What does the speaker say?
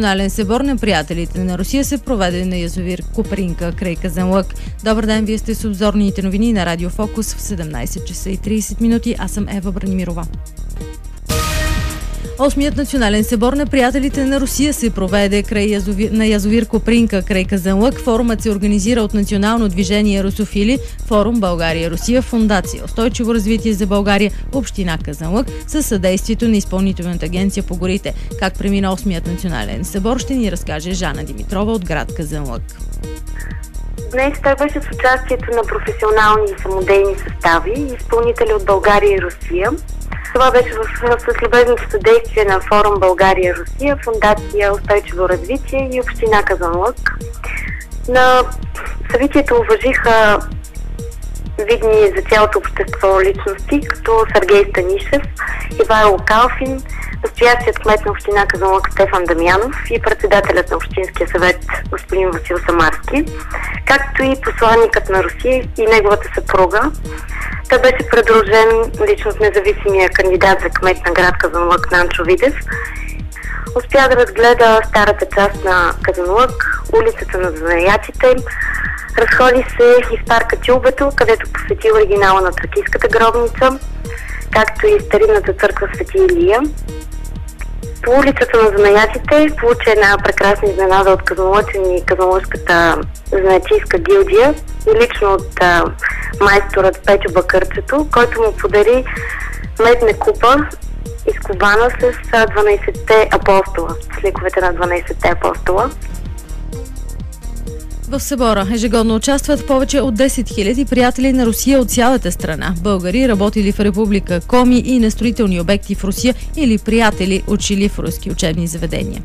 Национален събор на приятелите на Русия се проведе на язовир Копринка край Казанлък. Добър ден, вие сте с обзорните новини на Радио Фокус в 17 часа и 30 минути. Аз съм Ева Бранимирова. Осмият национален събор на приятелите на Русия се проведе на язовир Копринка край Казанлък. Форумът се организира от Национално движение Русофили, Форум България-Русия, Фондация Устойчиво развитие за България, Община Казанлък със съдействието на Изпълнителната агенция по горите. Как премина осмият национален събор, ще ни разкаже Жана Димитрова от град Казанлък. Днес той беше с участието на професионални и самодейни състави и изпълнители от България и Русия. Това беше с любезното съдействие на Форум България-Русия, Фондация Устойчиво развитие и Община Казанлък. На събитието уважиха видни за цялото общество личности, като Сергей Станишев, Ивайло Калфин, настоящият кмет на Община Казанлък Стефан Дамянов и председателят на Общинския съвет господин Васил Самарски, както и посланникът на Русия и неговата съпруга. Той беше придружен лично с независимия кандидат за кмет на град Казанлък Нанчо Видев. Успя да разгледа старата част на Казанлък, улицата на занаятите, разходи се из парка Тюлбето, където посети оригинала на тракийската гробница, както и старинната църква Свети Илия. По улицата на занаятите получи една прекрасна изненада от казанлъчани и казанлъчката занаятийска гилдия и лично от майсторът Петю Бакърчето, който му подари медна купа, изкована с 12-те апостола, с ликовете на 12-те апостола. В събора ежегодно участват повече от 10 000 приятели на Русия от цялата страна. Българи, работили в Република Коми и на строителни обекти в Русия или приятели, учили в руски учебни заведения.